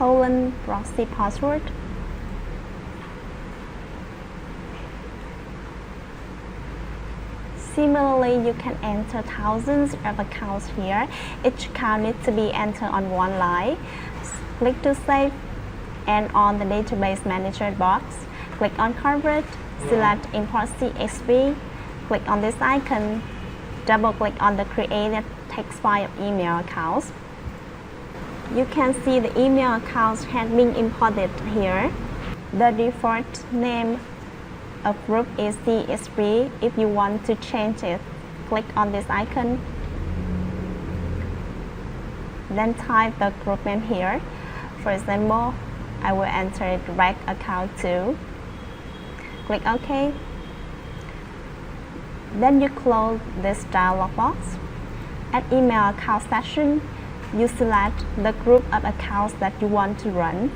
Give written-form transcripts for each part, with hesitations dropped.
proxy password. Similarly, you can enter thousands of accounts here. Each account needs to be entered on one line. Click to save, and on the database manager box, click on coverage, select import CSV, click on this icon, double click on the created text file of email accounts. You can see the email accounts has been imported here. The default name of group is CSV. If you want to change it, click on this icon, then type the group name here. For example, I will enter direct account 2. Click OK. Then you close this dialog box. At email account section, you select the group of accounts that you want to run.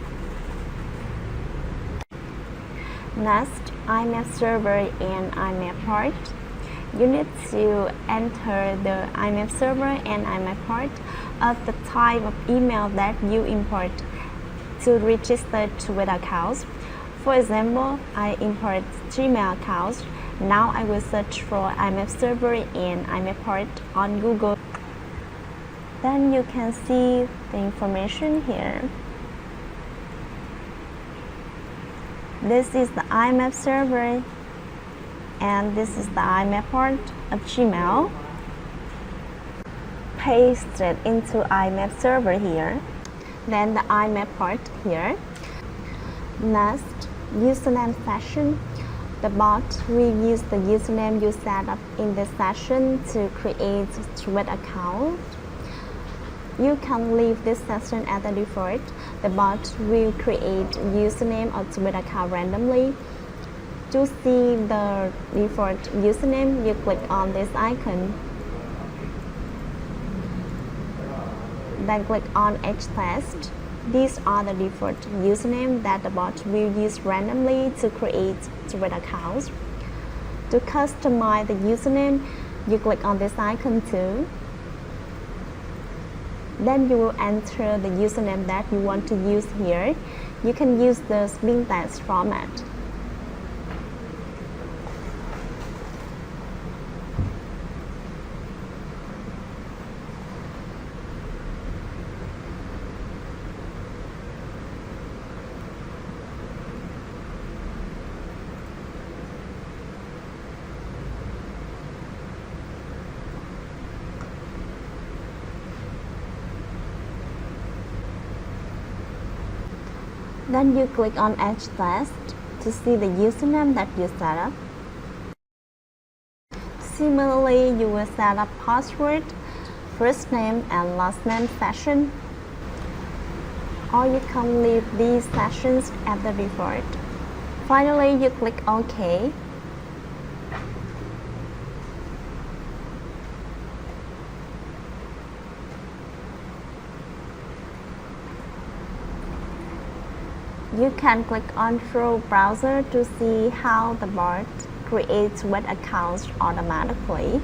Next, IMAP server and IMAP port. You need to enter the IMAP server and IMAP port of the type of email that you import to register with accounts. For example, I import Gmail accounts. Now I will search for IMAP server and IMAP port on Google. Then you can see the information here. This is the IMAP server, and this is the IMAP port of Gmail. Paste it into IMAP server here, then the IMAP port here. Next, username session. The bot will use the username you set up in this session to create Thread account. You can leave this session as the default. The bot will create username or Thread account randomly. To see the default username, you click on this icon. Then click on Edge Test. These are the default username that the bot will use randomly to create Thread accounts. To customize the username, you click on this icon too. Then you will enter the username that you want to use here. You can use the spin text format. Then you click on Edge Test to see the username that you set up. Similarly, you will set up password, first name and last name session, or you can leave these sessions at the default. Finally, you click OK. You can click on Through Browser to see how the bot creates web accounts automatically.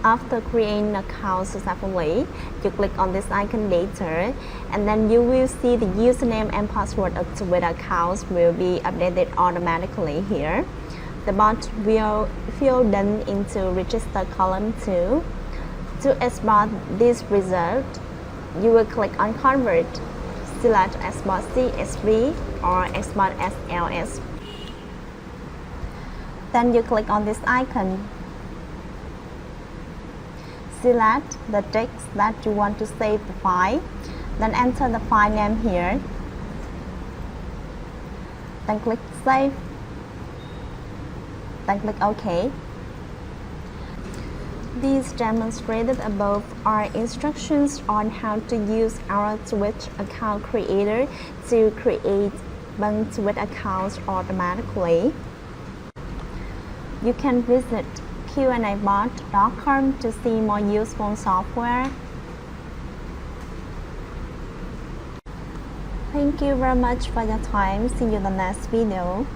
After creating an account successfully, you click on this icon later, and then you will see the username and password of the Twitter accounts will be updated automatically here. The bot will fill them into register column 2. To export this result, you will click on Convert, select Export CSV or Export SLS. Then you click on this icon. Select the text that you want to save the file. Then enter the file name here. Then click Save. Then click OK. These demonstrated above are instructions on how to use our Twitch account creator to create bunch Twitch accounts automatically. You can visit qandabot.com to see more useful software. Thank you very much for your time. See you in the next video.